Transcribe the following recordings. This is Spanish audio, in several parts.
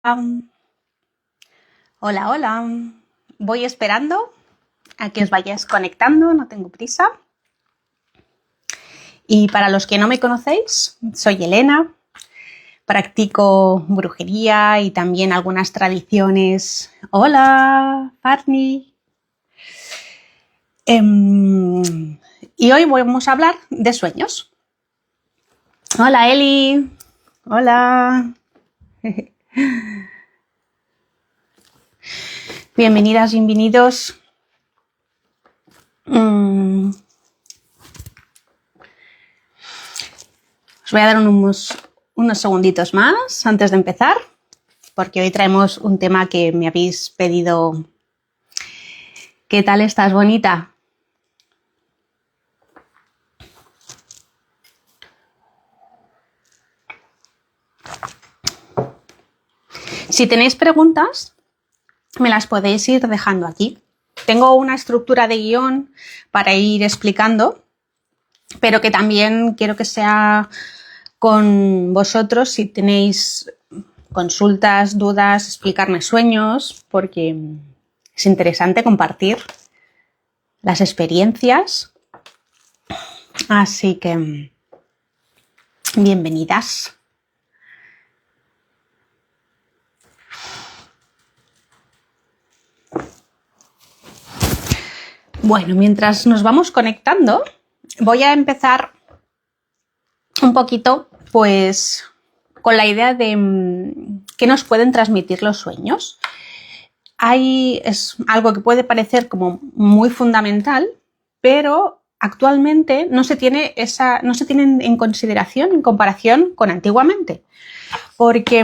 Hola, hola. Voy esperando a que os vayáis conectando, no tengo prisa. Y para los que no me conocéis, soy Elena. Practico brujería y también algunas tradiciones. Hola, Farni. Y hoy vamos a hablar de sueños. Hola, Eli. Hola. Bienvenidas, bienvenidos. Os voy a dar unos segunditos más antes de empezar, porque hoy traemos un tema que me habéis pedido. ¿Qué tal estás, bonita? Si tenéis preguntas, me las podéis ir dejando aquí. Tengo una estructura de guión para ir explicando, pero que también quiero que sea con vosotros si tenéis consultas, dudas, explicarme sueños, porque es interesante compartir las experiencias. Así que bienvenidas. Bueno, mientras nos vamos conectando, voy a empezar un poquito, pues, con la idea de qué nos pueden transmitir los sueños. Es algo que puede parecer como muy fundamental, pero actualmente no se tienen en consideración en comparación con antiguamente, porque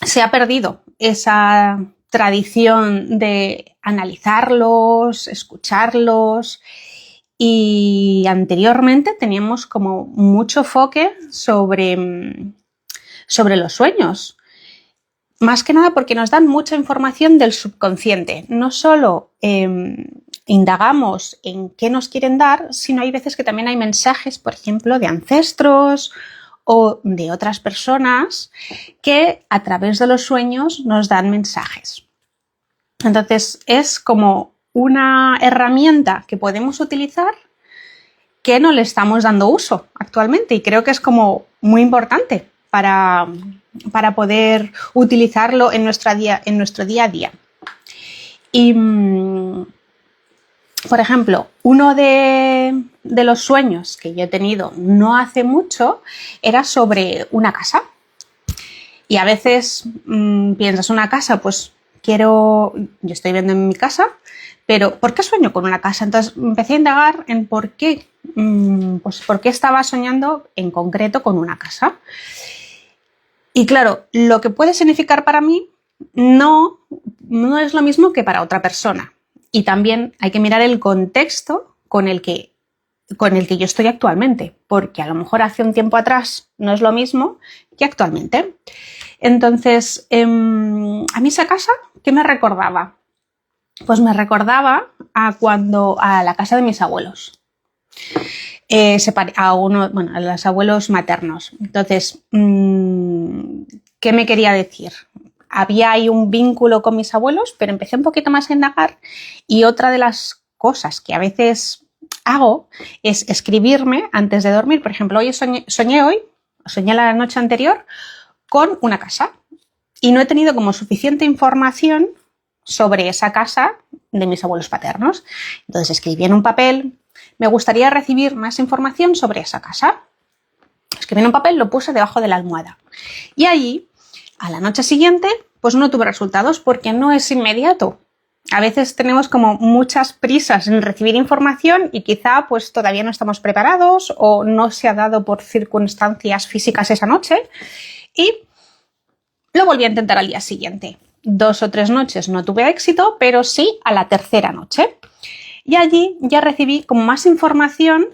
se ha perdido esa tradición de analizarlos, escucharlos, y anteriormente teníamos como mucho enfoque sobre los sueños. Más que nada porque nos dan mucha información del subconsciente. No solo indagamos en qué nos quieren dar, sino hay veces que también hay mensajes, por ejemplo, de ancestros o de otras personas que a través de los sueños nos dan mensajes. Entonces es como una herramienta que podemos utilizar que no le estamos dando uso actualmente, y creo que es como muy importante para poder utilizarlo en nuestro día a día. Y, por ejemplo, uno de los sueños que yo he tenido no hace mucho era sobre una casa. Y a veces piensas, una casa, pues yo estoy viviendo en mi casa, pero ¿por qué sueño con una casa? Entonces empecé a indagar en por qué estaba soñando en concreto con una casa. Y claro, lo que puede significar para mí no es lo mismo que para otra persona. Y también hay que mirar el contexto con el que yo estoy actualmente, porque a lo mejor hace un tiempo atrás no es lo mismo que actualmente. Entonces, a mí esa casa, ¿qué me recordaba? Pues me recordaba a la casa de mis abuelos. A los abuelos maternos. Entonces, ¿qué me quería decir? Había ahí un vínculo con mis abuelos, pero empecé un poquito más a indagar, y otra de las cosas que a veces hago es escribirme antes de dormir. Por ejemplo, soñé la noche anterior con una casa y no he tenido como suficiente información sobre esa casa de mis abuelos paternos. Entonces escribí en un papel: me gustaría recibir más información sobre esa casa. Escribí en un papel, lo puse debajo de la almohada. Y allí, a la noche siguiente, pues no tuve resultados, porque no es inmediato. A veces tenemos como muchas prisas en recibir información y quizá pues todavía no estamos preparados o no se ha dado por circunstancias físicas esa noche, y lo volví a intentar al día siguiente. 2 o 3 noches no tuve éxito, pero sí a la tercera noche. Y allí ya recibí como más información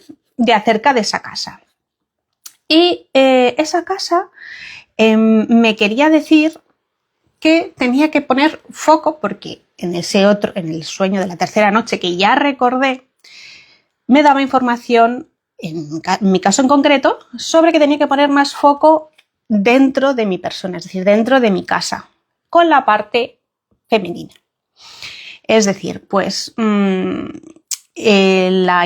acerca de esa casa. Y esa casa me quería decir que tenía que poner foco, porque en el sueño de la tercera noche que ya recordé, me daba información, en mi caso en concreto, sobre que tenía que poner más foco dentro de mi persona, es decir, dentro de mi casa, con la parte femenina. Es decir, pues en la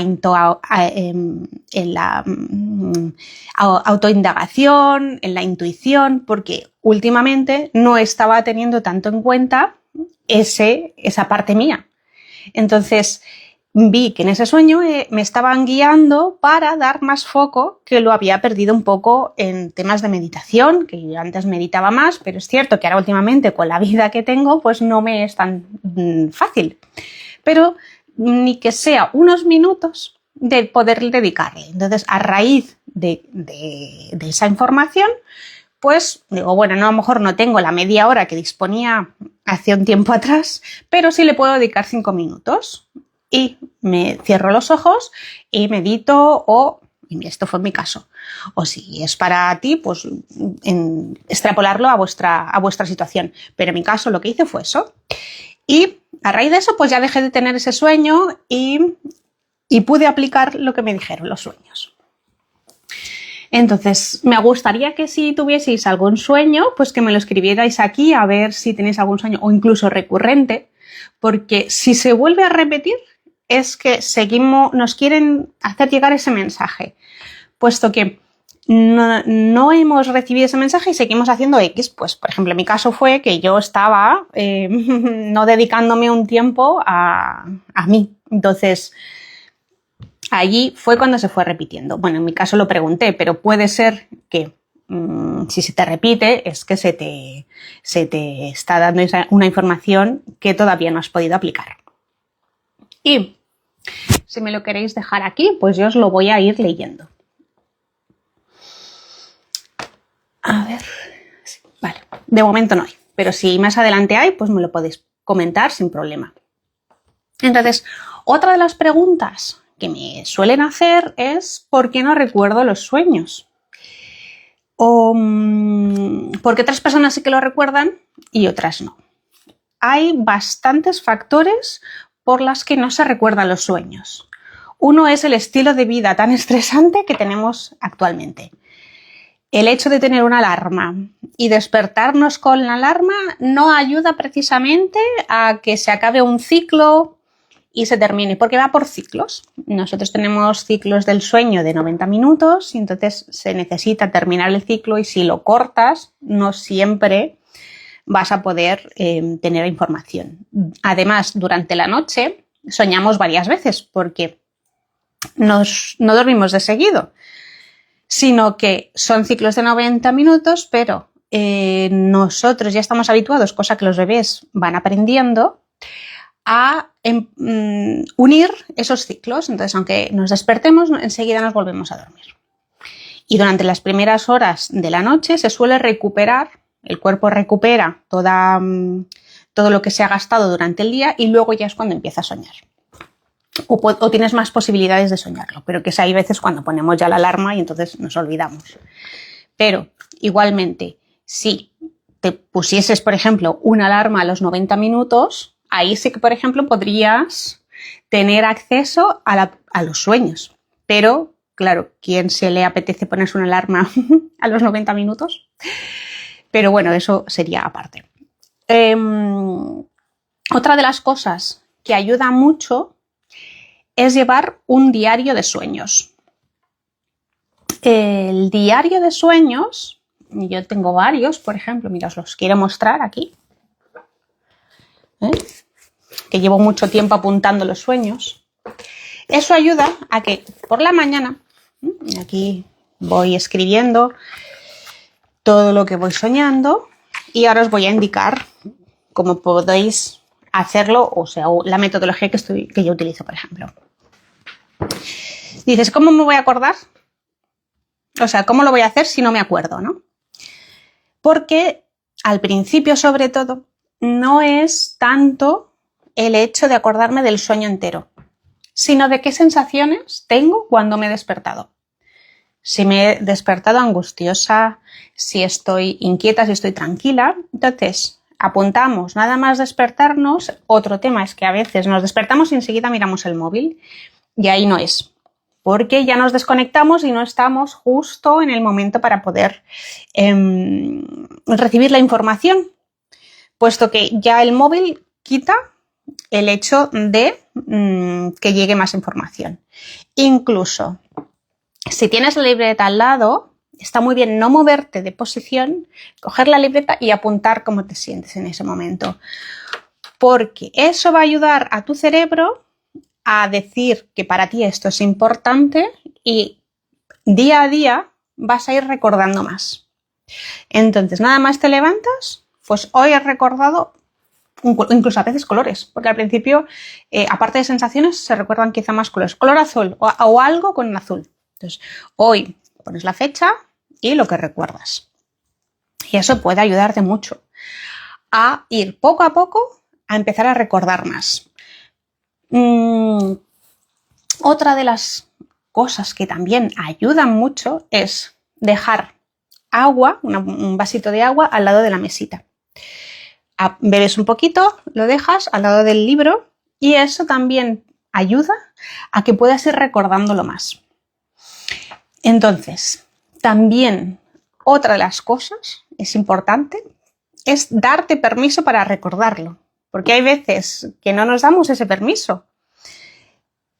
autoindagación, en la intuición, porque últimamente no estaba teniendo tanto en cuenta esa parte mía. Entonces vi que en ese sueño me estaban guiando para dar más foco, que lo había perdido un poco en temas de meditación, que yo antes meditaba más, pero es cierto que ahora últimamente con la vida que tengo pues no me es tan fácil. Pero ni que sea unos minutos de poder dedicarle. Entonces, a raíz de esa información, pues digo, bueno, no, a lo mejor no tengo la media hora que disponía hace un tiempo atrás, pero sí le puedo dedicar 5 minutos. Y me cierro los ojos y medito y esto fue mi caso. O si es para ti, pues extrapolarlo a vuestra situación. Pero en mi caso lo que hice fue eso. Y a raíz de eso, pues ya dejé de tener ese sueño y pude aplicar lo que me dijeron los sueños. Entonces, me gustaría que si tuvieseis algún sueño, pues que me lo escribierais aquí a ver si tenéis algún sueño o incluso recurrente, porque si se vuelve a repetir es que nos quieren hacer llegar ese mensaje, puesto que no hemos recibido ese mensaje y seguimos haciendo X. Pues, por ejemplo, en mi caso fue que yo estaba no dedicándome un tiempo a mí. Entonces, allí fue cuando se fue repitiendo. Bueno, en mi caso lo pregunté, pero puede ser que si se te repite es que se te está dando una información que todavía no has podido aplicar. Y si me lo queréis dejar aquí, pues yo os lo voy a ir leyendo. A ver, vale, de momento no hay, pero si más adelante hay, pues me lo podéis comentar sin problema. Entonces, otra de las preguntas que me suelen hacer es ¿por qué no recuerdo los sueños? O porque otras personas sí que lo recuerdan y otras no. Hay bastantes factores por las que no se recuerdan los sueños. Uno es el estilo de vida tan estresante que tenemos actualmente. El hecho de tener una alarma y despertarnos con la alarma no ayuda precisamente a que se acabe un ciclo y se termine, porque va por ciclos. Nosotros tenemos ciclos del sueño de 90 minutos y entonces se necesita terminar el ciclo, y si lo cortas, no siempre vas a poder tener información. Además, durante la noche soñamos varias veces porque no dormimos de seguido, sino que son ciclos de 90 minutos, pero nosotros ya estamos habituados, cosa que los bebés van aprendiendo, a unir esos ciclos. Entonces, aunque nos despertemos, enseguida nos volvemos a dormir. Y durante las primeras horas de la noche se suele recuperar, el cuerpo recupera todo lo que se ha gastado durante el día, y luego ya es cuando empieza a soñar. O tienes más posibilidades de soñarlo, pero que hay veces cuando ponemos ya la alarma y entonces nos olvidamos. Pero los si te pusieses, por ejemplo, una alarma a los 90 minutos, ahí sí que, por ejemplo, podrías tener acceso a los sueños. Pero, claro, ¿quién se le apetece ponerse una alarma a los 90 minutos? Pero bueno, eso sería aparte. Otra de las cosas que ayuda mucho es llevar un diario de sueños. El diario de sueños, yo tengo varios, por ejemplo, mira, os los quiero mostrar aquí, que llevo mucho tiempo apuntando los sueños. Eso ayuda a que por la mañana, aquí voy escribiendo todo lo que voy soñando, y ahora os voy a indicar cómo podéis hacerlo, o sea, la metodología que yo utilizo, por ejemplo. Dices, ¿cómo me voy a acordar? O sea, ¿cómo lo voy a hacer si no me acuerdo, no? Porque al principio, sobre todo, no es tanto el hecho de acordarme del sueño entero, sino de qué sensaciones tengo cuando me he despertado. Si me he despertado angustiosa, si estoy inquieta, si estoy tranquila. Entonces, apuntamos nada más despertarnos. Otro tema es que a veces nos despertamos y enseguida miramos el móvil, y ahí no es. porque ya nos desconectamos y no estamos justo en el momento para poder recibir la información, puesto que ya el móvil quita el hecho de que llegue más información. Incluso si tienes la libreta al lado, está muy bien no moverte de posición, coger la libreta y apuntar cómo te sientes en ese momento, porque eso va a ayudar a tu cerebro a decir que para ti esto es importante y día a día vas a ir recordando más. Entonces, nada más te levantas, pues hoy has recordado incluso a veces colores, porque al principio, aparte de sensaciones, se recuerdan quizá más colores, color azul o algo con azul. Entonces, hoy pones la fecha y lo que recuerdas. Y eso puede ayudarte mucho a ir poco a poco a empezar a recordar más. Otra de las cosas que también ayudan mucho es dejar agua, un vasito de agua al lado de la mesita. Bebes un poquito, lo dejas al lado del libro y eso también ayuda a que puedas ir recordándolo más. Entonces, también otra de las cosas es importante es darte permiso para recordarlo, porque hay veces que no nos damos ese permiso,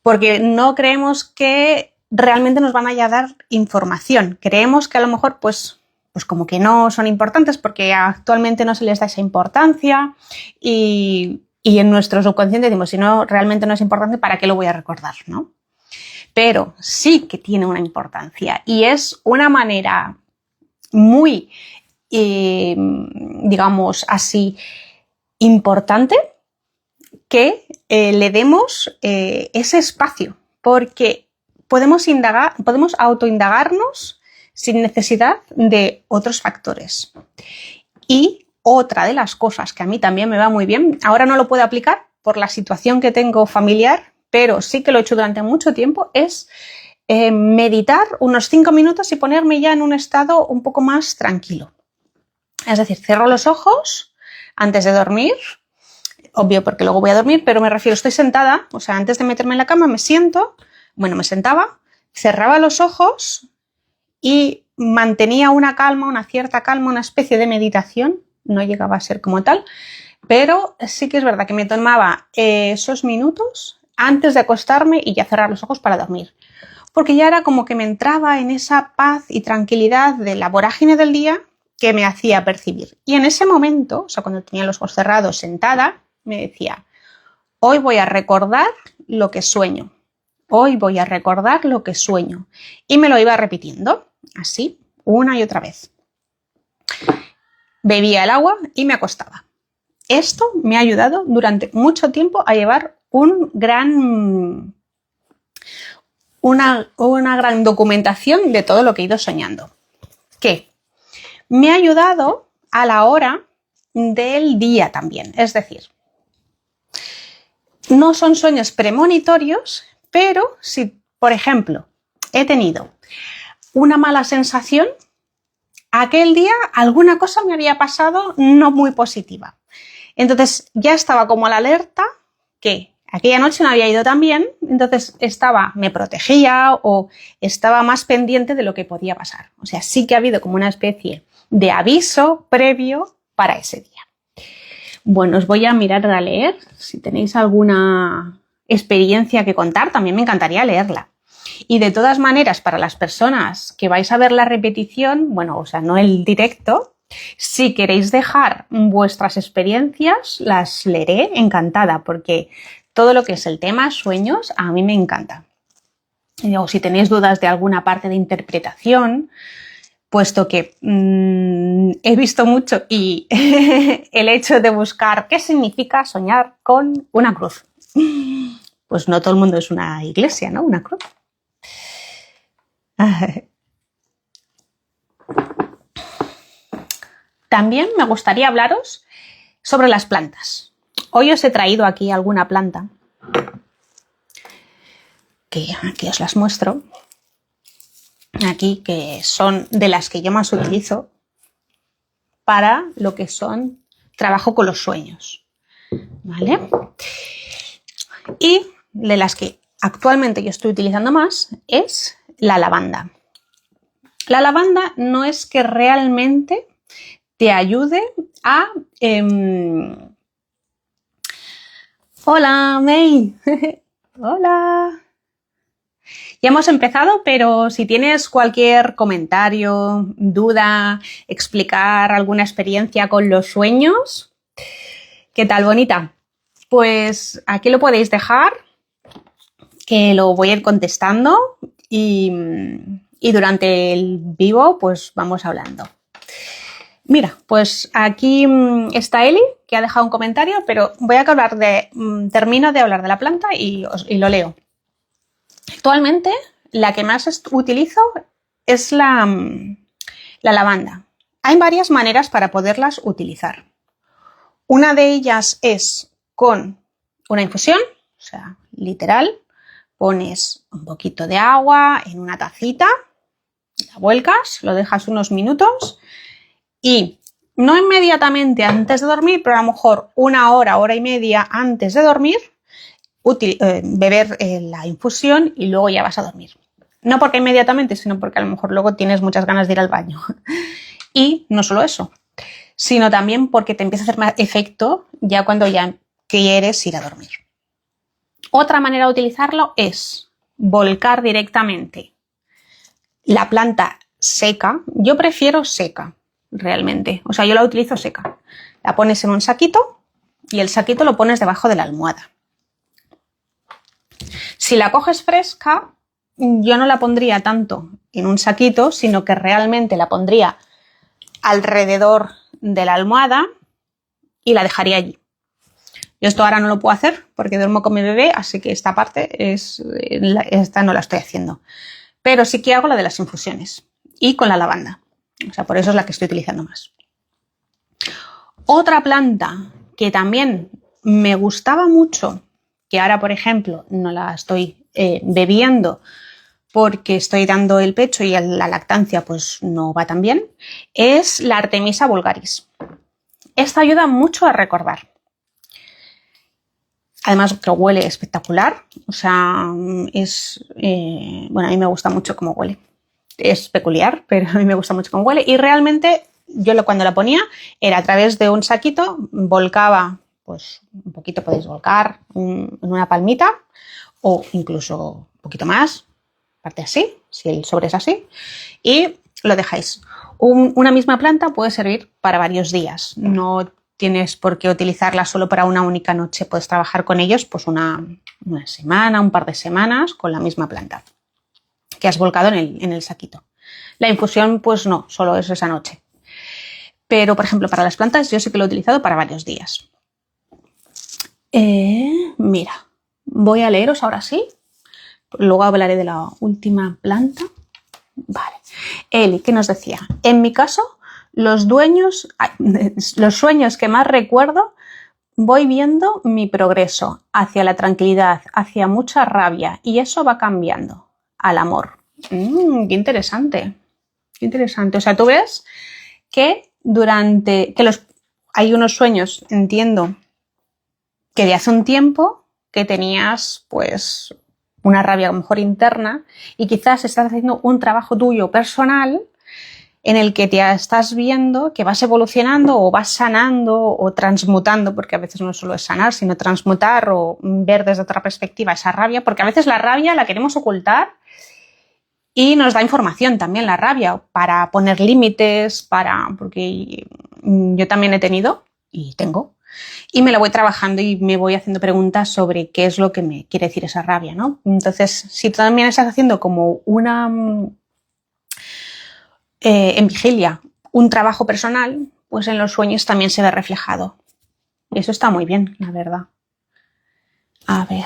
porque no creemos que realmente nos van a dar información. Creemos que a lo mejor pues como que no son importantes porque actualmente no se les da esa importancia y en nuestro subconsciente decimos, si no realmente no es importante, ¿para qué lo voy a recordar?, ¿no? Pero sí que tiene una importancia y es una manera muy, digamos así, importante que le demos ese espacio, porque podemos autoindagarnos sin necesidad de otros factores. Y otra de las cosas que a mí también me va muy bien, ahora no lo puedo aplicar por la situación que tengo familiar, pero sí que lo he hecho durante mucho tiempo, es meditar unos 5 minutos y ponerme ya en un estado un poco más tranquilo. Es decir, cierro los ojos antes de dormir, obvio porque luego voy a dormir, pero me refiero, estoy sentada, o sea, antes de meterme en la cama me sentaba, cerraba los ojos y mantenía una calma, una cierta calma, una especie de meditación, no llegaba a ser como tal, pero sí que es verdad que me tomaba esos minutos antes de acostarme y ya cerrar los ojos para dormir, porque ya era como que me entraba en esa paz y tranquilidad de la vorágine del día que me hacía percibir. Y en ese momento, o sea, cuando tenía los ojos cerrados, sentada, me decía, hoy voy a recordar lo que sueño, hoy voy a recordar lo que sueño. Y me lo iba repitiendo, así, una y otra vez. Bebía el agua y me acostaba. Esto me ha ayudado durante mucho tiempo a llevar una gran documentación de todo lo que he ido soñando. ¿Qué? Me ha ayudado a la hora del día también. Es decir, no son sueños premonitorios, pero si, por ejemplo, he tenido una mala sensación, aquel día alguna cosa me había pasado no muy positiva. Entonces ya estaba como a la alerta que aquella noche no había ido tan bien, entonces me protegía o estaba más pendiente de lo que podía pasar. O sea, sí que ha habido como una especie de aviso previo para ese día. Bueno, os voy a mirar a leer. Si tenéis alguna experiencia que contar, también me encantaría leerla. Y de todas maneras, para las personas que vais a ver la repetición, bueno, o sea, no el directo, si queréis dejar vuestras experiencias, las leeré encantada, porque todo lo que es el tema sueños a mí me encanta. O si tenéis dudas de alguna parte de interpretación, puesto que he visto mucho y el hecho de buscar qué significa soñar con una cruz. Pues no todo el mundo es una iglesia, ¿no? Una cruz. También me gustaría hablaros sobre las plantas. Hoy os he traído aquí alguna planta que aquí os las muestro. Aquí, que son de las que yo más utilizo para lo que son trabajo con los sueños, ¿vale? Y de las que actualmente yo estoy utilizando más es la lavanda. La lavanda no es que realmente te ayude a... Hola, May. Hola. Ya hemos empezado, pero si tienes cualquier comentario, duda, explicar alguna experiencia con los sueños, ¿qué tal, bonita? Pues aquí lo podéis dejar, que lo voy a ir contestando y durante el vivo pues vamos hablando. Mira, pues aquí está Eli, que ha dejado un comentario, pero voy a hablar termino de hablar de la planta y lo leo. Actualmente la que más utilizo es la lavanda. Hay varias maneras para poderlas utilizar. Una de ellas es con una infusión, o sea, literal, pones un poquito de agua en una tacita, la vuelcas, lo dejas unos minutos y no inmediatamente antes de dormir, pero a lo mejor una hora, hora y media antes de dormir, beber la infusión y luego ya vas a dormir. No porque inmediatamente, sino porque a lo mejor luego tienes muchas ganas de ir al baño. Y no solo eso, sino también porque te empieza a hacer más efecto ya cuando ya quieres ir a dormir. Otra manera de utilizarlo es volcar directamente la planta seca. Yo prefiero seca, realmente. O sea, yo la utilizo seca. La pones en un saquito y el saquito lo pones debajo de la almohada. Si la coges fresca, yo no la pondría tanto en un saquito, sino que realmente la pondría alrededor de la almohada y la dejaría allí. Yo esto ahora no lo puedo hacer porque duermo con mi bebé, así que esta parte esta no la estoy haciendo. Pero sí que hago la de las infusiones y con la lavanda. O sea, por eso es la que estoy utilizando más. Otra planta que también me gustaba mucho, que ahora, por ejemplo, no la estoy bebiendo porque estoy dando el pecho y la lactancia pues no va tan bien, es la Artemisa vulgaris. Esta ayuda mucho a recordar. Además que huele espectacular, o sea, bueno, a mí me gusta mucho cómo huele. Es peculiar, pero a mí me gusta mucho cómo huele y realmente yo cuando la ponía era a través de un saquito, volcaba, pues un poquito podéis volcar en una palmita o incluso un poquito más, parte así, si el sobre es así, y lo dejáis. Una misma planta puede servir para varios días, no tienes por qué utilizarla solo para una única noche, puedes trabajar con ellos pues una semana, un par de semanas con la misma planta que has volcado en el saquito. La infusión pues no, solo es esa noche. Pero por ejemplo para las plantas yo sí que lo he utilizado para varios días. Mira, voy a leeros ahora sí, luego hablaré de la última planta. Vale, Eli, ¿qué nos decía? En mi caso, los sueños que más recuerdo, voy viendo mi progreso hacia la tranquilidad, hacia mucha rabia y eso va cambiando al amor. Qué interesante, qué interesante. O sea, tú ves que hay unos sueños, entiendo, que de hace un tiempo que tenías pues una rabia a lo mejor interna y quizás estás haciendo un trabajo tuyo personal en el que te estás viendo que vas evolucionando o vas sanando o transmutando, porque a veces no solo es sanar, sino transmutar o ver desde otra perspectiva esa rabia, porque a veces la rabia la queremos ocultar y nos da información también la rabia para poner límites, porque yo también he tenido y tengo, y me la voy trabajando y me voy haciendo preguntas sobre qué es lo que me quiere decir esa rabia, ¿no? Entonces, si tú también estás haciendo como en vigilia un trabajo personal, pues en los sueños también se ve reflejado. Y eso está muy bien, la verdad. A ver,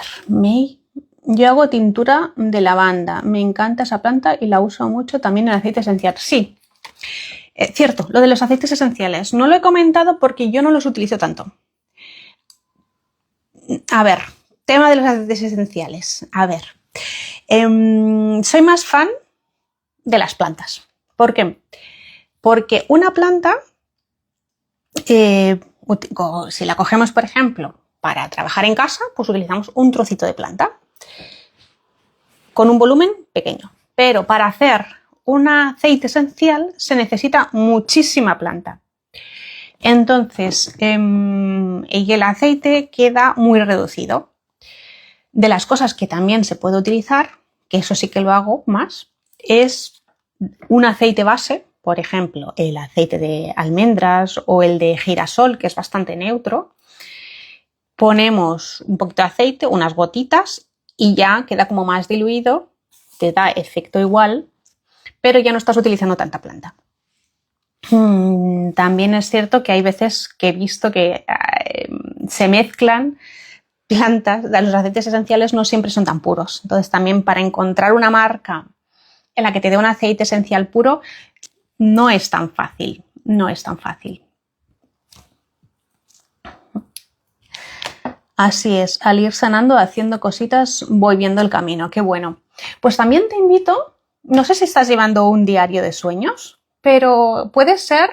yo hago tintura de lavanda. Me encanta esa planta y la uso mucho también en aceite esencial. Sí, cierto, lo de los aceites esenciales. No lo he comentado porque yo no los utilizo tanto. A ver, tema de los aceites esenciales. A ver, soy más fan de las plantas. ¿Por qué? Porque una planta, si la cogemos, por ejemplo, para trabajar en casa, pues utilizamos un trocito de planta. con un volumen pequeño. Pero para hacer un aceite esencial se necesita muchísima planta. Entonces, y el aceite queda muy reducido. De las cosas que también se puede utilizar, que eso sí que lo hago más, es un aceite base, por ejemplo, el aceite de almendras o el de girasol, que es bastante neutro. Ponemos un poquito de aceite, unas gotitas y ya queda como más diluido, te da efecto igual, pero ya no estás utilizando tanta planta. También es cierto que hay veces que he visto que se mezclan plantas, los aceites esenciales no siempre son tan puros. Entonces también para encontrar una marca en la que te dé un aceite esencial puro no es tan fácil, no es tan fácil. Así es, al ir sanando, haciendo cositas, voy viendo el camino, qué bueno. Pues también te invito, no sé si estás llevando un diario de sueños, pero puede ser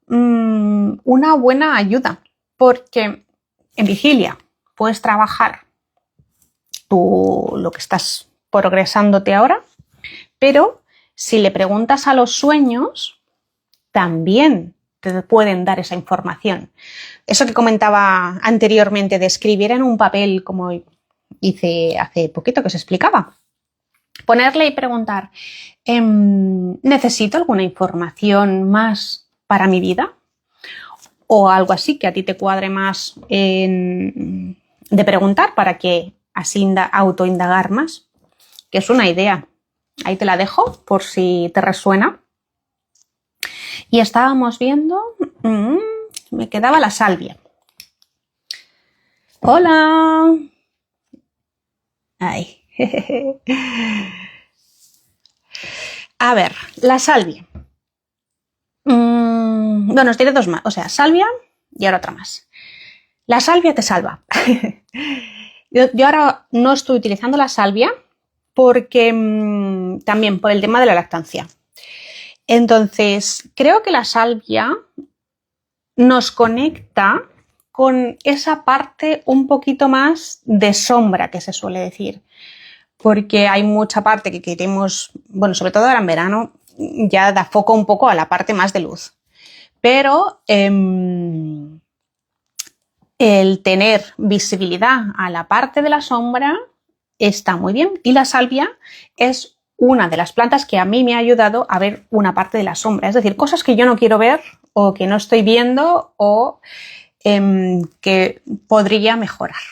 una buena ayuda, porque en vigilia puedes trabajar lo que estás progresándote ahora, pero si le preguntas a los sueños, también te pueden dar esa información. Eso que comentaba anteriormente de escribir en un papel, como hice hace poquito que os explicaba. Ponerle y preguntar, ¿necesito alguna información más para mi vida? O algo así que a ti te cuadre más de preguntar para que así autoindagar más, que es una idea. Ahí te la dejo por si te resuena. Y estábamos viendo, me quedaba la salvia. Hola. Ay. A ver, la salvia. Bueno, os diré dos más. O sea, salvia y ahora otra más. La salvia te salva. Yo ahora no estoy utilizando la salvia porque también por el tema de la lactancia. Entonces, creo que la salvia nos conecta con esa parte un poquito más de sombra que se suele decir. Porque hay mucha parte que queremos, bueno, sobre todo ahora en verano, ya da foco un poco a la parte más de luz. Pero el tener visibilidad a la parte de la sombra está muy bien. Y la salvia es una de las plantas que a mí me ha ayudado a ver una parte de la sombra. Es decir, cosas que yo no quiero ver o que no estoy viendo o que podría mejorar.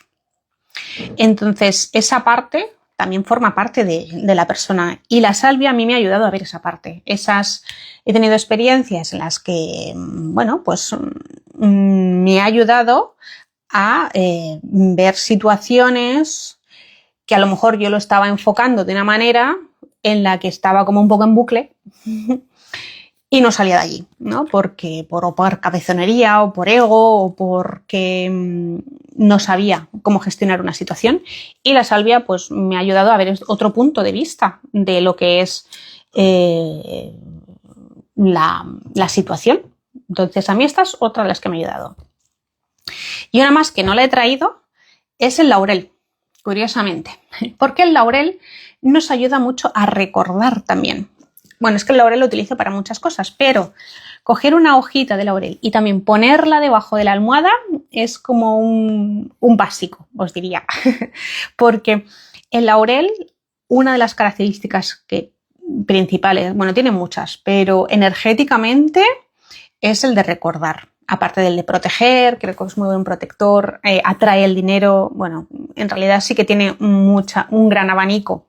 Entonces, esa parte también forma parte de la persona y la salvia a mí me ha ayudado a ver esa parte. He tenido experiencias en las que, bueno, pues me ha ayudado a ver situaciones que a lo mejor yo lo estaba enfocando de una manera en la que estaba como un poco en bucle y no salía de allí, ¿no? Porque por cabezonería o por ego o porque no sabía cómo gestionar una situación. Y la salvia pues me ha ayudado a ver otro punto de vista de lo que es la situación. Entonces a mí esta es otra de las que me ha ayudado. Y una más que no la he traído es el laurel, curiosamente. Porque el laurel nos ayuda mucho a recordar también. Bueno, es que el laurel lo utilizo para muchas cosas, pero coger una hojita de laurel y también ponerla debajo de la almohada es como un básico, os diría. Porque el laurel, una de las características principales, bueno, tiene muchas, pero energéticamente es el de recordar. Aparte del de proteger, creo que es muy buen protector, atrae el dinero. Bueno, en realidad sí que tiene un gran abanico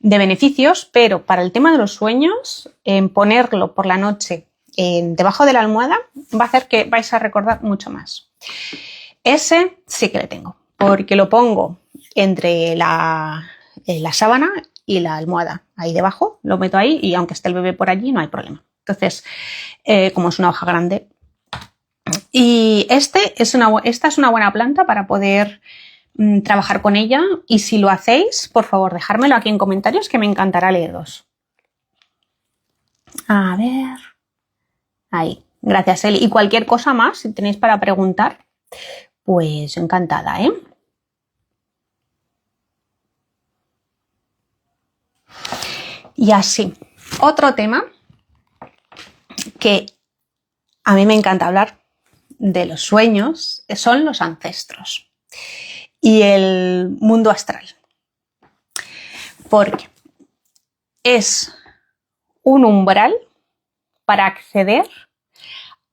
de beneficios, pero para el tema de los sueños, ponerlo por la noche debajo de la almohada va a hacer que vais a recordar mucho más. Ese sí que le tengo, porque lo pongo entre la sábana y la almohada. Ahí debajo, lo meto ahí y aunque esté el bebé por allí no hay problema. Entonces, como es una hoja grande. Y esta es una buena planta para poder trabajar con ella, y si lo hacéis, por favor, dejármelo aquí en comentarios que me encantará leeros. A ver. Ahí. Gracias, Eli. Y cualquier cosa más, si tenéis para preguntar, pues encantada, ¿eh? Y así, otro tema que a mí me encanta hablar de los sueños son los ancestros y el mundo astral. Porque es un umbral para acceder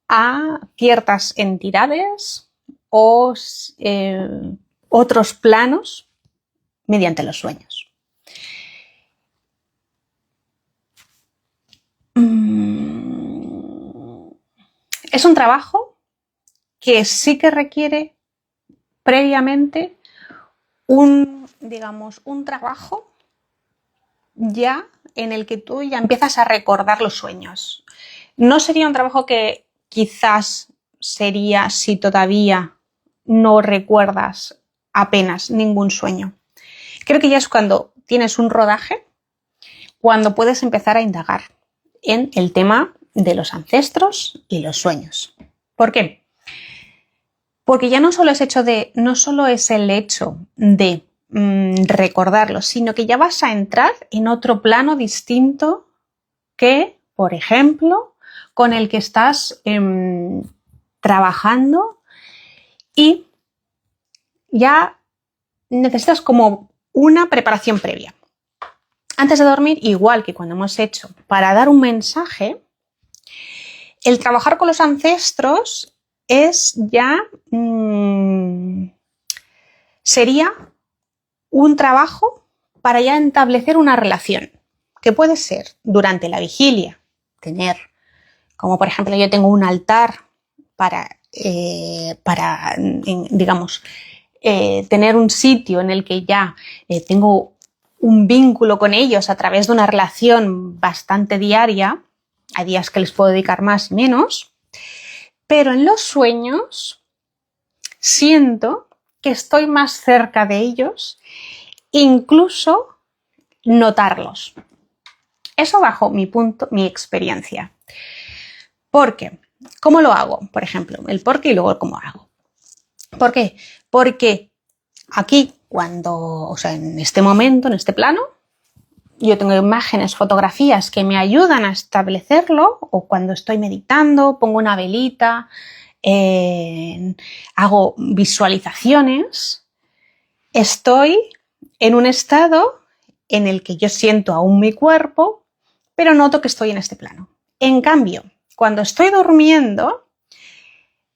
a ciertas entidades o otros planos mediante los sueños. Es un trabajo que sí que requiere previamente un trabajo ya en el que tú ya empiezas a recordar los sueños. No sería un trabajo que quizás sería si todavía no recuerdas apenas ningún sueño. Creo que ya es cuando tienes un rodaje, cuando puedes empezar a indagar en el tema de los ancestros y los sueños. ¿Por qué? Porque ya no solo es el hecho de recordarlos, sino que ya vas a entrar en otro plano distinto que, por ejemplo, con el que estás trabajando, y ya necesitas como una preparación previa. Antes de dormir, igual que cuando hemos hecho para dar un mensaje, el trabajar con los ancestros es ya sería un trabajo para ya establecer una relación, que puede ser durante la vigilia, tener, como por ejemplo yo tengo un altar para tener un sitio en el que ya tengo un vínculo con ellos a través de una relación bastante diaria. Hay días que les puedo dedicar más y menos, pero en los sueños siento que estoy más cerca de ellos, incluso notarlos. Eso bajo mi experiencia. ¿Por qué? ¿Cómo lo hago? Por ejemplo, el por qué y luego el cómo hago. ¿Por qué? Porque aquí, en este momento, en este plano, yo tengo imágenes, fotografías que me ayudan a establecerlo, o cuando estoy meditando, pongo una velita, hago visualizaciones, estoy en un estado en el que yo siento aún mi cuerpo, pero noto que estoy en este plano. En cambio, cuando estoy durmiendo,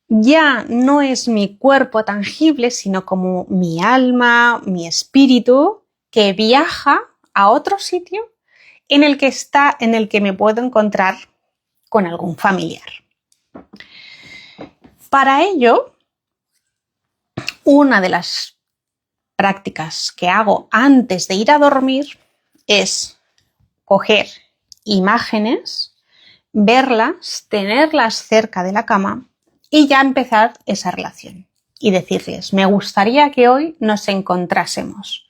ya no es mi cuerpo tangible, sino como mi alma, mi espíritu, que viaja a otro sitio en el que me puedo encontrar con algún familiar. Para ello, una de las prácticas que hago antes de ir a dormir es coger imágenes, verlas, tenerlas cerca de la cama y ya empezar esa relación y decirles: me gustaría que hoy nos encontrásemos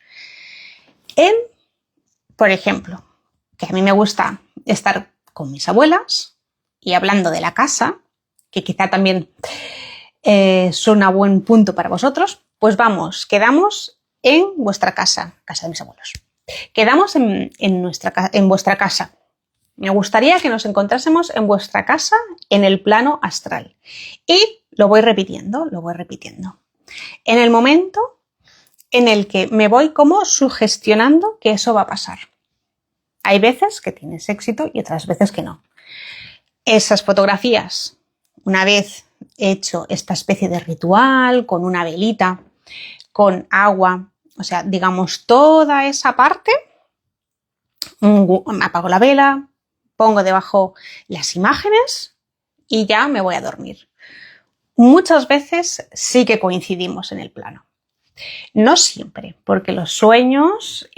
por ejemplo, que a mí me gusta estar con mis abuelas, y hablando de la casa, que quizá también suena buen punto para vosotros, pues quedamos en vuestra casa de mis abuelos. Quedamos en vuestra casa. Me gustaría que nos encontrásemos en vuestra casa, en el plano astral. Y lo voy repitiendo. En el momento en el que me voy como sugestionando que eso va a pasar. Hay veces que tienes éxito y otras veces que no. Esas fotografías, una vez hecho esta especie de ritual, con una velita, con agua, toda esa parte, apago la vela, pongo debajo las imágenes y ya me voy a dormir. Muchas veces sí que coincidimos en el plano. No siempre, porque los sueños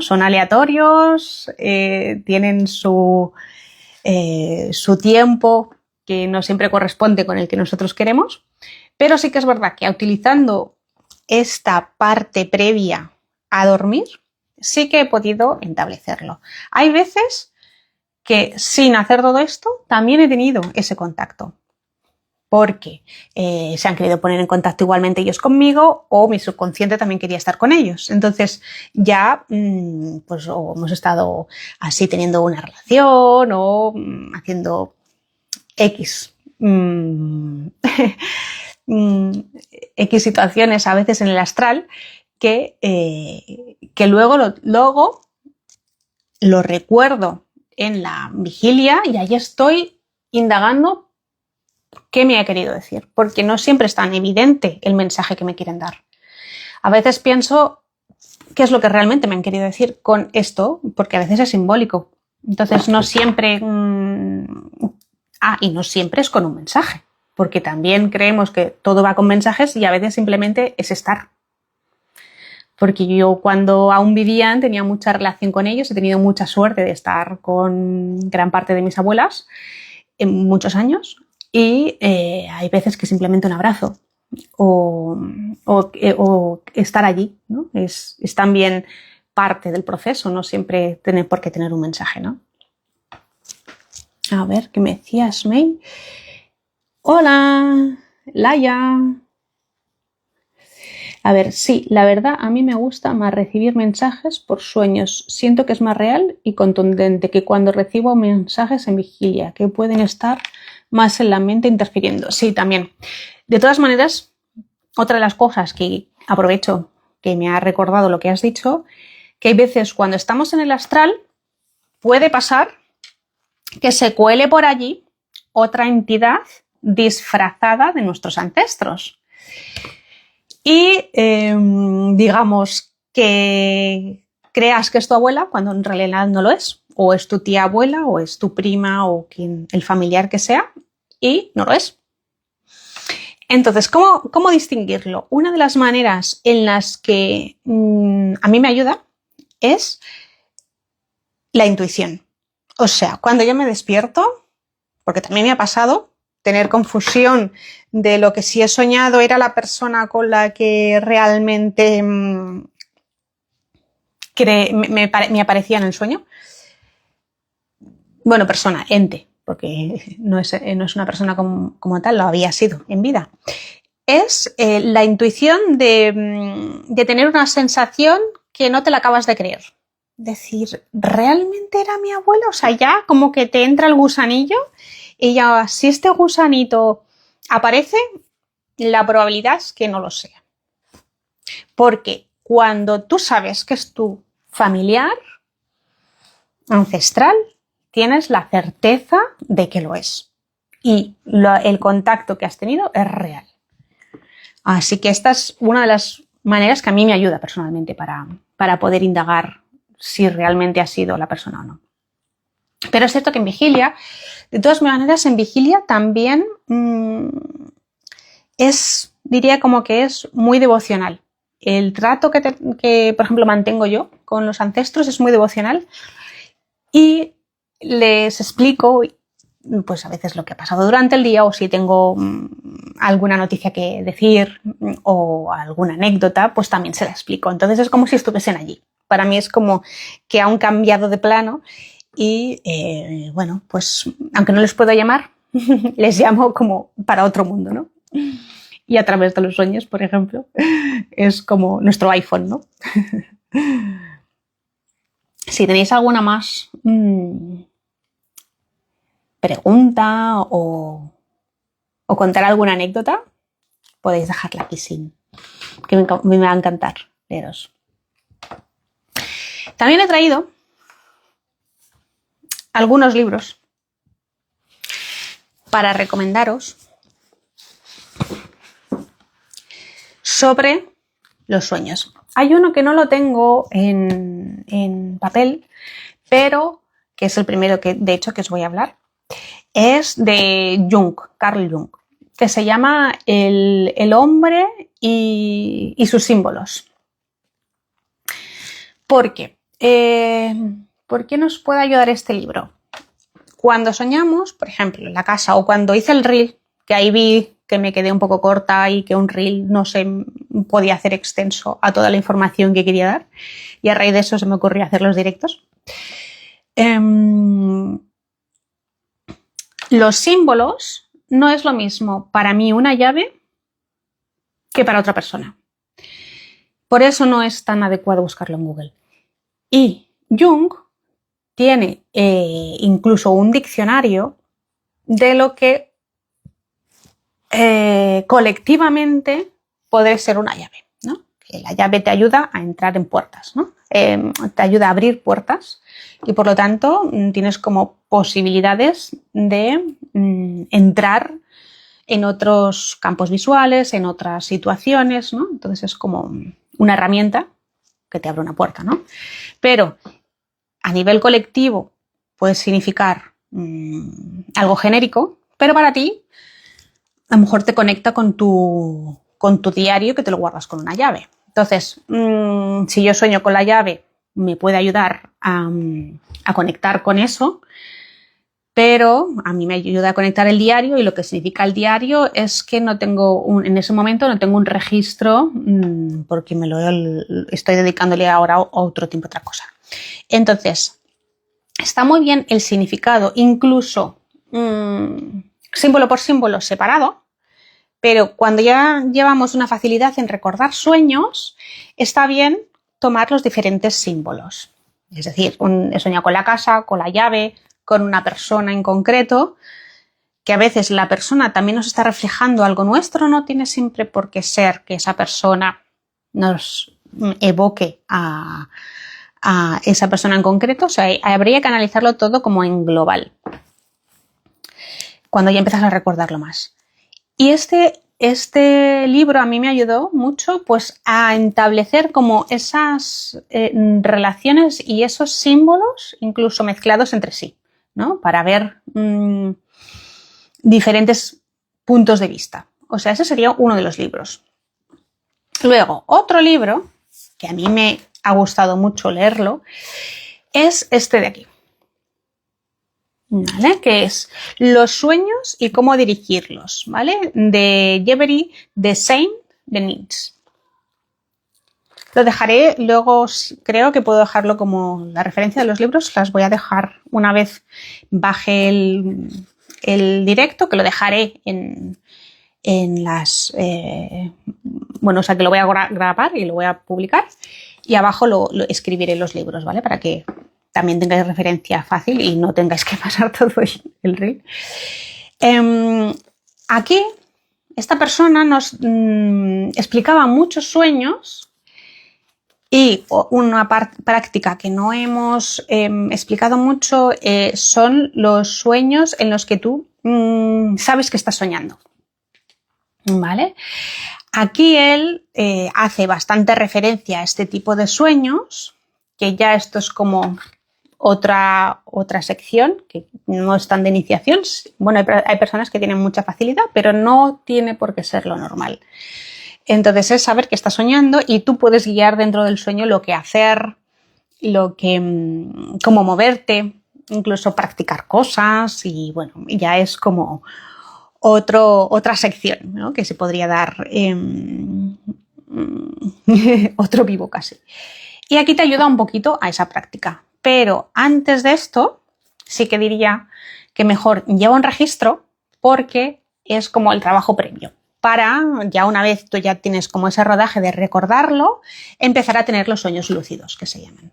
son aleatorios, tienen su tiempo que no siempre corresponde con el que nosotros queremos, pero sí que es verdad que utilizando esta parte previa a dormir, sí que he podido establecerlo. Hay veces que sin hacer todo esto también he tenido ese contacto. porque se han querido poner en contacto igualmente ellos conmigo o mi subconsciente también quería estar con ellos. Entonces ya pues o hemos estado así teniendo una relación o haciendo X X situaciones a veces en el astral que luego lo recuerdo en la vigilia y ahí estoy indagando qué me ha querido decir, porque no siempre es tan evidente el mensaje que me quieren dar. A veces pienso qué es lo que realmente me han querido decir con esto, porque a veces es simbólico. Entonces no siempre... y no siempre es con un mensaje, porque también creemos que todo va con mensajes y a veces simplemente es estar. Porque yo cuando aún vivían tenía mucha relación con ellos, he tenido mucha suerte de estar con gran parte de mis abuelas en muchos años y hay veces que simplemente un abrazo o estar allí, ¿no? Es también parte del proceso, no siempre tiene por qué tener un mensaje, ¿no? A ver, ¿qué me decías, May? Hola, Laia. A ver, sí, la verdad a mí me gusta más recibir mensajes por sueños. Siento que es más real y contundente que cuando recibo mensajes en vigilia, que pueden estar más en la mente interfiriendo. Sí, también. De todas maneras, otra de las cosas que aprovecho que me ha recordado lo que has dicho, que hay veces cuando estamos en el astral puede pasar que se cuele por allí otra entidad disfrazada de nuestros ancestros. Y digamos que creas que es tu abuela cuando en realidad no lo es, o es tu tía abuela, o es tu prima, o el familiar que sea, y no lo es. Entonces, ¿cómo distinguirlo? Una de las maneras en las que a mí me ayuda es la intuición. O sea, cuando yo me despierto, porque también me ha pasado tener confusión de lo que si he soñado era la persona con la que realmente me aparecía en el sueño. Bueno, persona, ente, porque no es una persona como tal, lo había sido en vida. Es la intuición de tener una sensación que no te la acabas de creer. Decir, ¿realmente era mi abuelo? O sea, ya como que te entra el gusanillo y ya, si este gusanito aparece, la probabilidad es que no lo sea. Porque cuando tú sabes que es tu familiar ancestral, tienes la certeza de que lo es. Y el contacto que has tenido es real. Así que esta es una de las maneras que a mí me ayuda personalmente para poder indagar si realmente ha sido la persona o no. Pero es cierto que en vigilia, de todas maneras, en vigilia también diría como que es muy devocional. El trato que, por ejemplo, mantengo yo con los ancestros es muy devocional y les explico pues a veces lo que ha pasado durante el día o si tengo alguna noticia que decir o alguna anécdota, pues también se la explico. Entonces es como si estuviesen allí. Para mí es como que han cambiado de plano y bueno, pues aunque no les puedo llamar, les llamo como para otro mundo, ¿no? Y a través de los sueños, por ejemplo, es como nuestro iPhone, ¿no? Si tenéis alguna más pregunta o contar alguna anécdota, podéis dejarla aquí que me va a encantar leeros. También he traído algunos libros para recomendaros sobre los sueños. Hay uno que no lo tengo en papel, pero que es el primero que, de hecho, que os voy a hablar. Es de Jung, Carl Jung, que se llama El hombre y sus símbolos. ¿Por qué? ¿Por qué nos puede ayudar este libro? Cuando soñamos, por ejemplo, en la casa o cuando hice el reel, que ahí vi que me quedé un poco corta y que un reel no se podía hacer extenso a toda la información que quería dar y a raíz de eso se me ocurrió hacer los directos. Los símbolos no es lo mismo para mí una llave que para otra persona. Por eso no es tan adecuado buscarlo en Google. Y Jung tiene incluso un diccionario de lo que colectivamente puede ser una llave, ¿no? Que la llave te ayuda a entrar en puertas, ¿no? Te ayuda a abrir puertas y por lo tanto tienes como posibilidades de entrar en otros campos visuales, en otras situaciones, ¿no? Entonces es como una herramienta que te abre una puerta, ¿no? Pero a nivel colectivo puede significar algo genérico, pero para ti a lo mejor te conecta con tu diario, que te lo guardas con una llave. Entonces, si yo sueño con la llave, me puede ayudar a conectar con eso, pero a mí me ayuda a conectar el diario y lo que significa el diario es que no tengo en ese momento no tengo un registro porque estoy dedicándole ahora a otro tiempo, otra cosa. Entonces, está muy bien el significado, incluso símbolo por símbolo separado, pero cuando ya llevamos una facilidad en recordar sueños, está bien tomar los diferentes símbolos. Es decir, he soñado con la casa, con la llave, con una persona en concreto, que a veces la persona también nos está reflejando algo nuestro, no tiene siempre por qué ser que esa persona nos evoque a esa persona en concreto, o sea, habría que analizarlo todo como en global, cuando ya empiezas a recordarlo más. Y este libro a mí me ayudó mucho pues a establecer como esas relaciones y esos símbolos incluso mezclados entre sí, ¿no? Para ver diferentes puntos de vista. O sea, ese sería uno de los libros. Luego, otro libro que a mí me ha gustado mucho leerlo es este de aquí, ¿vale? Que es Los sueños y cómo dirigirlos, ¿vale? De Jeffrey de Saint-Denis. Lo dejaré luego, creo que puedo dejarlo como la referencia de los libros, las voy a dejar una vez baje el directo, que lo dejaré en las... bueno, o sea, que lo voy a grabar y lo voy a publicar y abajo lo escribiré los libros, ¿vale? Para que también tengáis referencia fácil y no tengáis que pasar todo el reel. Aquí, esta persona nos explicaba muchos sueños y una práctica que no hemos explicado mucho son los sueños en los que tú sabes que estás soñando, ¿vale? Aquí él hace bastante referencia a este tipo de sueños, que ya esto es como otra sección, que no es tan de iniciación. Bueno, hay personas que tienen mucha facilidad, pero no tiene por qué ser lo normal. Entonces es saber que estás soñando y tú puedes guiar dentro del sueño lo que hacer, cómo moverte, incluso practicar cosas y bueno, ya es como otra sección, ¿no? Que se podría dar otro vivo casi. Y aquí te ayuda un poquito a esa práctica. Pero antes de esto, sí que diría que mejor lleva un registro porque es como el trabajo previo. Para, ya una vez tú ya tienes como ese rodaje de recordarlo, empezar a tener los sueños lúcidos, que se llaman.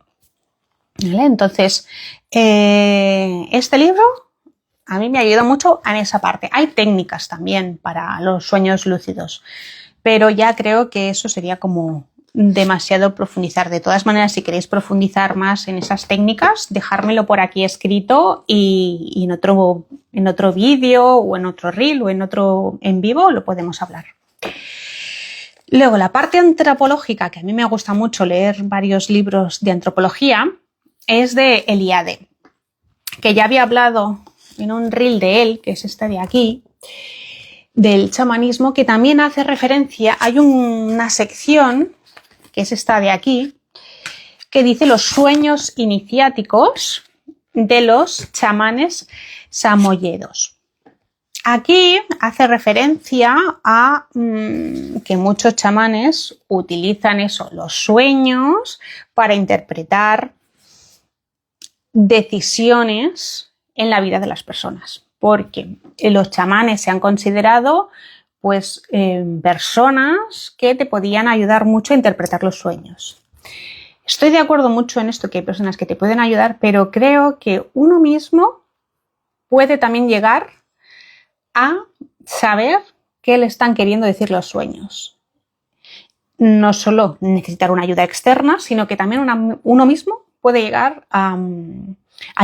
¿Vale? Entonces, este libro a mí me ayuda mucho en esa parte. Hay técnicas también para los sueños lúcidos, pero ya creo que eso sería como demasiado profundizar. De todas maneras, si queréis profundizar más en esas técnicas, dejármelo por aquí escrito y en otro vídeo o en otro reel o en otro en vivo lo podemos hablar. Luego, la parte antropológica, que a mí me gusta mucho leer varios libros de antropología, es de Eliade, que ya había hablado en un reel de él, que es este de aquí, del chamanismo, que también hace referencia, hay una sección, que es esta de aquí, que dice los sueños iniciáticos de los chamanes samoyedos. Aquí hace referencia a que muchos chamanes utilizan los sueños, para interpretar decisiones en la vida de las personas. porque los chamanes se han considerado pues personas que te podían ayudar mucho a interpretar los sueños. Estoy de acuerdo mucho en esto, que hay personas que te pueden ayudar, pero creo que uno mismo puede también llegar a saber qué le están queriendo decir los sueños. No solo necesitar una ayuda externa, sino que también uno mismo puede llegar a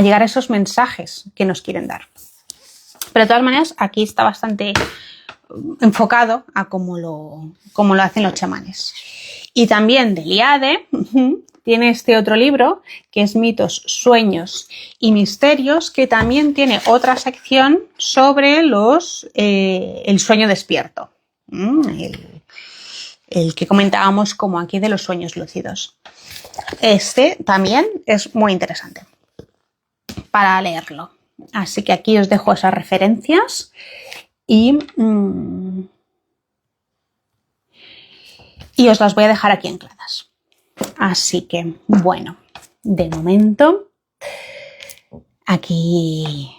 llegar a esos mensajes que nos quieren dar. Pero de todas maneras, aquí está bastante enfocado a cómo lo hacen los chamanes. Y también de Eliade tiene este otro libro que es Mitos, Sueños y Misterios, que también tiene otra sección sobre el sueño despierto. El que comentábamos como aquí de los sueños lúcidos. Este también es muy interesante para leerlo. Así que aquí os dejo esas referencias y os las voy a dejar aquí ancladas. Así que, bueno, de momento, aquí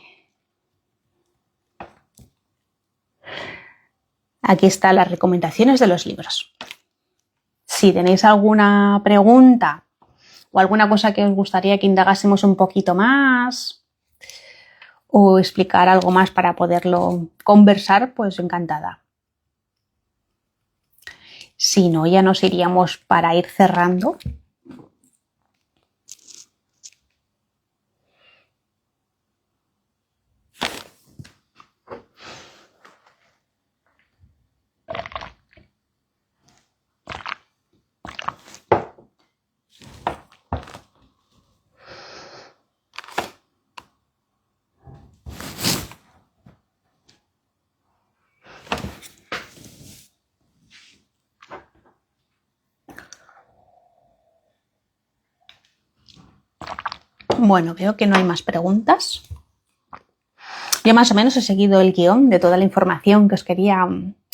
están las recomendaciones de los libros. Si tenéis alguna pregunta o alguna cosa que os gustaría que indagásemos un poquito más o explicar algo más para poderlo conversar, pues encantada. Si no, ya nos iríamos para ir cerrando. Bueno, veo que no hay más preguntas. Yo más o menos he seguido el guión de toda la información que os quería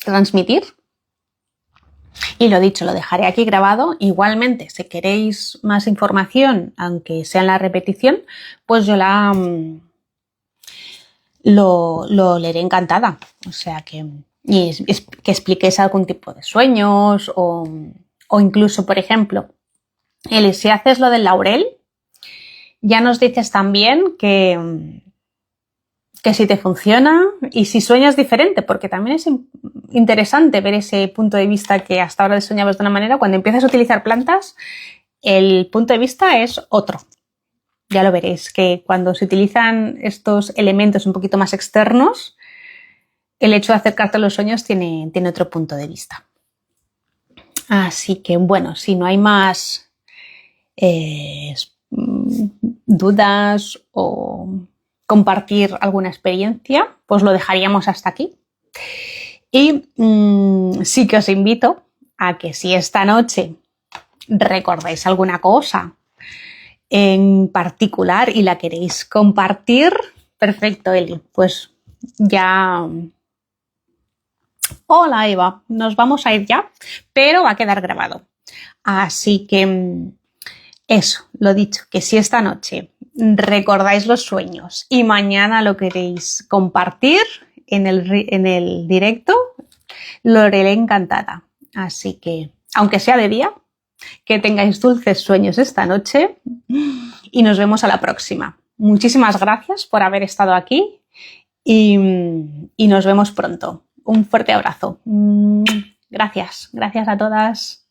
transmitir. Y lo dicho, lo dejaré aquí grabado. Igualmente, si queréis más información, aunque sea en la repetición, pues yo lo leeré encantada. O sea que expliquéis algún tipo de sueños o incluso, por ejemplo, Eli, si haces lo del laurel, ya nos dices también que si te funciona y si sueñas diferente, porque también es interesante ver ese punto de vista que hasta ahora soñabas de una manera. Cuando empiezas a utilizar plantas, el punto de vista es otro. Ya lo veréis, que cuando se utilizan estos elementos un poquito más externos, el hecho de acercarte a los sueños tiene otro punto de vista. Así que, bueno, si no hay más dudas o compartir alguna experiencia, pues lo dejaríamos hasta aquí. Y sí que os invito a que si esta noche recordáis alguna cosa en particular y la queréis compartir, perfecto, Eli, pues ya... Hola, Eva, nos vamos a ir ya, pero va a quedar grabado. Así que eso, lo dicho, que si esta noche recordáis los sueños y mañana lo queréis compartir en el directo, lo haré encantada. Así que, aunque sea de día, que tengáis dulces sueños esta noche y nos vemos a la próxima. Muchísimas gracias por haber estado aquí y nos vemos pronto. Un fuerte abrazo. Gracias a todas.